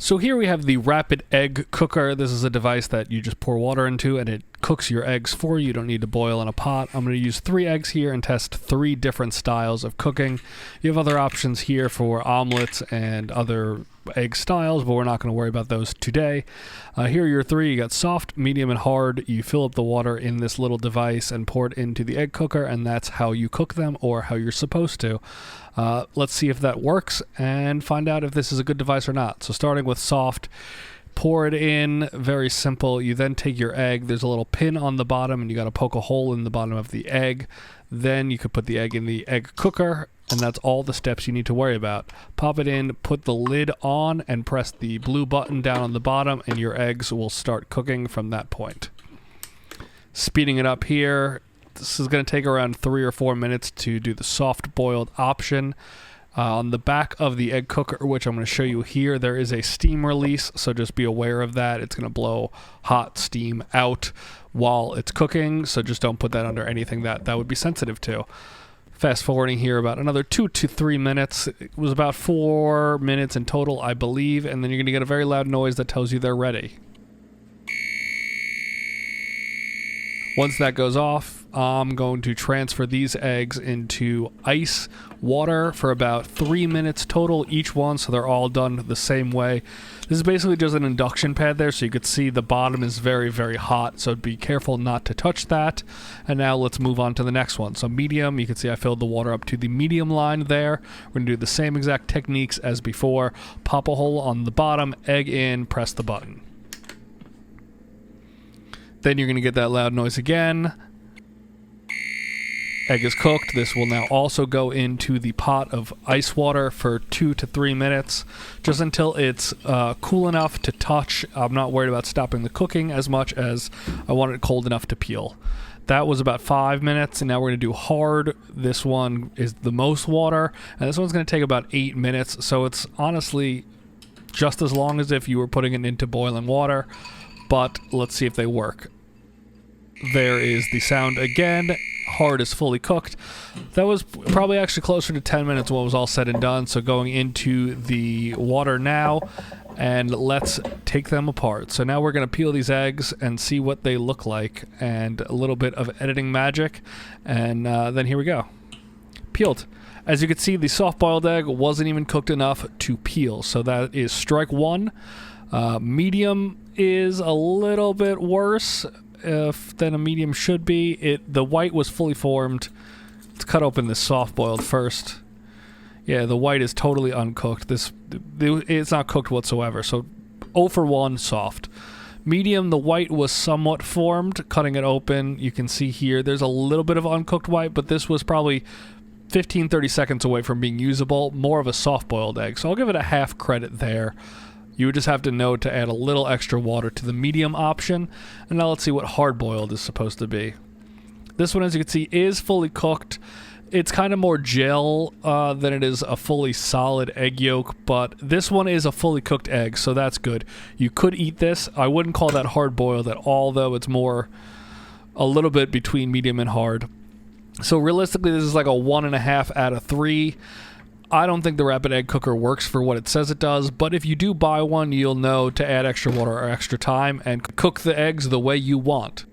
So here we have the Rapid Egg Cooker. This is a device that you just pour water into and it cooks your eggs for you. You don't need to boil in a pot. I'm going to use 3 eggs here and test 3 different styles of cooking. You have other options here for omelets and other egg styles, but we're not going to worry about those today. Here are your 3. You got soft, medium, and hard. You fill up the water in this little device and pour it into the egg cooker, and that's how you cook them, or how you're supposed to. Let's see if that works and find out if this is a good device or not. So starting with soft, pour it in, very simple. You then take your egg. There's a little pin on the bottom, and you got to poke a hole in the bottom of the egg. Then you could put the egg in the egg cooker, and that's all the steps you need to worry about. Pop it in, put the lid on, and press the blue button down on the bottom, and your eggs will start cooking from that point. Speeding it up here, this is going to take around 3 or 4 minutes to do the soft boiled option. On the back of the egg cooker, which I'm going to show you here, there is a steam release, so just be aware of that. It's going to blow hot steam out while it's cooking, so just don't put that under anything that would be sensitive to. Fast forwarding here about another 2 to 3 minutes. It was about 4 minutes in total, I believe, and then you're going to get a very loud noise that tells you they're ready. Once that goes off, I'm going to transfer these eggs into ice water for about 3 minutes total each one, so they're all done the same way. This is basically just an induction pad there, so you could see the bottom is very, very hot, so be careful not to touch that. And now let's move on to the next one. So medium, you can see I filled the water up to the medium line there. We're going to do the same exact techniques as before. Pop a hole on the bottom, egg in, press the button. Then you're going to get that loud noise again. Egg is cooked. This will now also go into the pot of ice water for 2 to 3 minutes, just until it's cool enough to touch. I'm not worried about stopping the cooking as much as I want it cold enough to peel. That was about 5 minutes, and now we're going to do hard. This one is the most water, and this one's going to take about 8 minutes, so it's honestly just as long as if you were putting it into boiling water, but let's see if they work. There is the sound again. Hard is fully cooked. That was probably actually closer to 10 minutes when it was all said and done. So going into the water now, and let's take them apart. So now we're going to peel these eggs and see what they look like, and a little bit of editing magic, and then here we go. Peeled. As you can see, the soft-boiled egg wasn't even cooked enough to peel, so that is strike 1. Medium is a little bit worse than a medium should be. The white was fully formed. Let's cut open this soft-boiled first. Yeah, the white is totally uncooked. It's not cooked whatsoever, so 0 for 1 soft. Medium, the white was somewhat formed. Cutting it open, you can see here there's a little bit of uncooked white, but this was probably 15-30 seconds away from being usable. More of a soft-boiled egg, so I'll give it a half credit there. You would just have to know to add a little extra water to the medium option. And now let's see what hard-boiled is supposed to be. This one, as you can see, is fully cooked. It's kind of more gel than it is a fully solid egg yolk, but this one is a fully cooked egg, so that's good. You could eat this. I wouldn't call that hard-boiled at all, though. It's more a little bit between medium and hard. So realistically, this is like a 1.5 out of 3. I don't think the Rapid Egg Cooker works for what it says it does, but if you do buy one, you'll know to add extra water or extra time and cook the eggs the way you want.